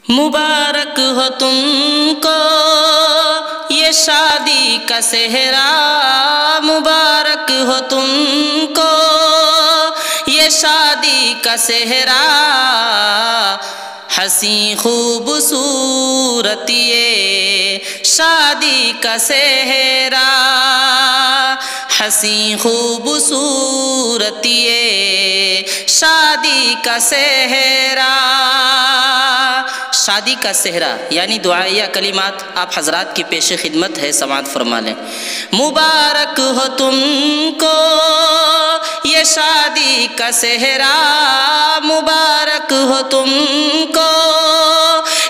مبارک ہو تم کو یہ شادی کا صحرا، مبارک ہو تم کو یہ شادی کا صحرا، حسین خوبصورت یہ شادی کا صحرا، حسین خوبصورت یہ شادی کا صحرا۔ شادی کا صحرا یعنی دعائیہ کلمات آپ حضرات کی پیش خدمت ہے، سماعت فرما لیں۔ مبارک ہو تم کو یہ شادی کا صحرا، مبارک ہو تم کو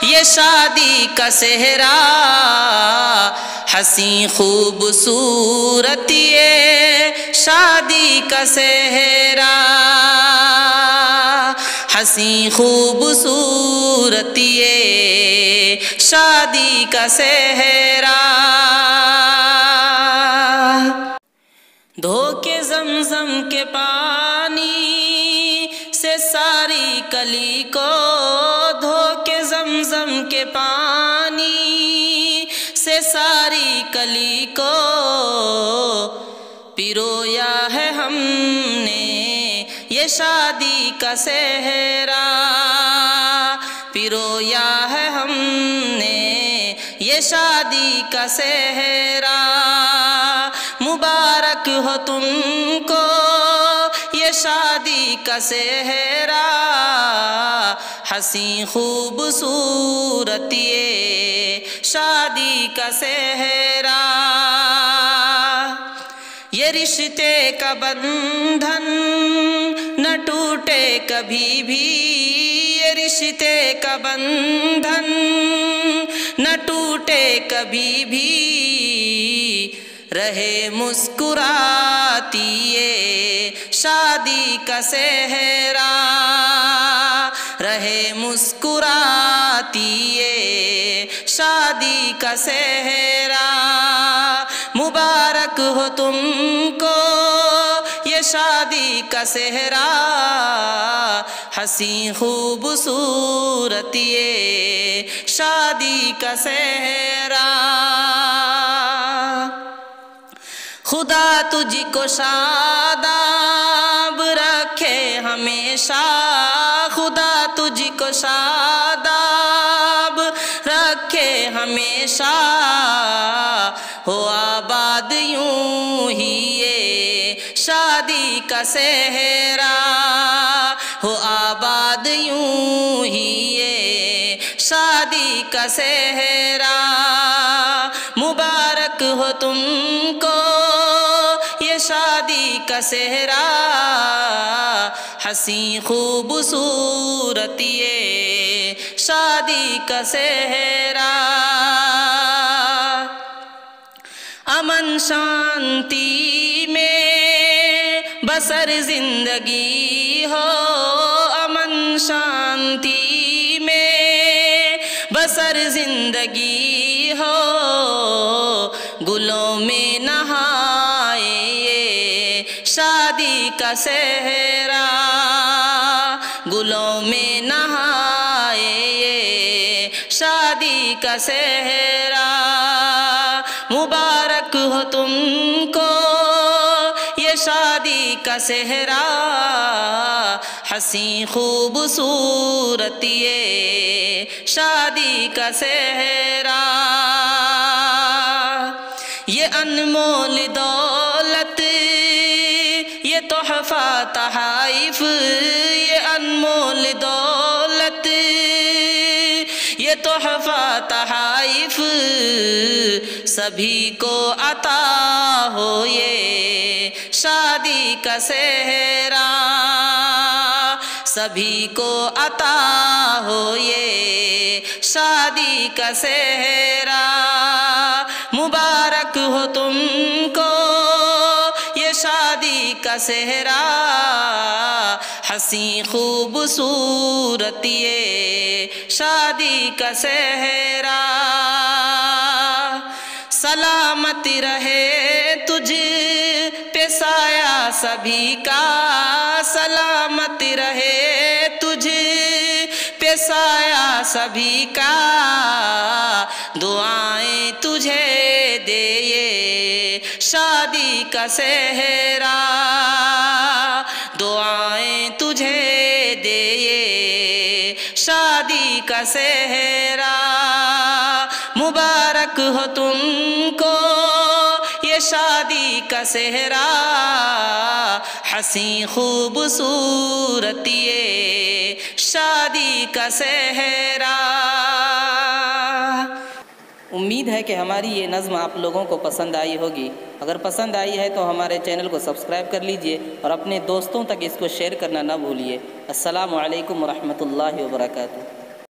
یہ شادی کا صحرا، حسین خوبصورت یہ شادی کا صحرا، حسین خوبصورت یہ شادی کا صحرا۔ دھو کے زمزم کے پانی سے ساری کلی کو، دھو کے زمزم کے پانی سے ساری کلی کو، پیرویا ہے ہم نے یہ شادی کا صحرا، پیرویا ہے ہم نے یہ شادی کا صحرا۔ مبارک ہو تم کو یہ شادی کا صحرا، حسین خوبصورت یہ شادی کا صحرا۔ یہ رشتے کا بندھن نہ ٹوٹے کبھی بھی، یہ رشتے کا بندھن نہ ٹوٹے کبھی بھی، رہے مسکراتی یہ شادی کا صحرا، رہے مسکراتی یہ شادی کا صحرا۔ مبارک ہو تم کو یہ شادی کا صحرا، حسین خوبصورت یہ شادی کا صحرا۔ خدا تجھ کو شاداب رکھے ہمیشہ، خدا تجھ کو شاداب رکھے ہمیشہ، ہو آباد یوں ہی یہ شادی کا صحرا، ہو آباد یوں ہی یہ شادی کا صحرا۔ مبارک ہو تم کو یہ شادی کا صحرا، حسین خوبصورت یہ شادی کا صحرا۔ امن شانتی میں بسر زندگی ہو، امن شانتی میں بسر زندگی ہو، گلوں میں نہائے یہ شادی کا صحرا، گلوں میں نہائے یہ شادی کا صحرا۔ مبارک ہو تم کو یہ شادی کا صحرا، حسین خوبصورت یہ شادی کا صحرا۔ یہ انمول دولت یہ تحفہ تحائف، یہ انمول دولت یہ تحفہ تحائف، سبھی کو عطا ہو یہ شادی کا صحرا، سبھی کو عطا ہو یہ شادی کا صحرا۔ مبارک ہو تم کو یہ شادی کا صحرا، حسین خوبصورت یہ شادی کا صحرا۔ سلامت رہے تجھ پہ سایہ سبھی کا، سلامت رہے تجھ پہ سایہ آیا سبھی کا، دعائیں تجھے دے یہ شادی کا صحرا، دعائیں تجھے دے یہ شادی کا صحرا، مبارک ہو تم کو یہ شادی کا صحرا، حسین خوبصورت یہ شادی کا صحرا۔ امید ہے کہ ہماری یہ نظم آپ لوگوں کو پسند آئی ہوگی۔ اگر پسند آئی ہے تو ہمارے چینل کو سبسکرائب کر لیجئے اور اپنے دوستوں تک اس کو شیئر کرنا نہ بھولیے۔ السلام علیکم ورحمۃ اللہ وبرکاتہ۔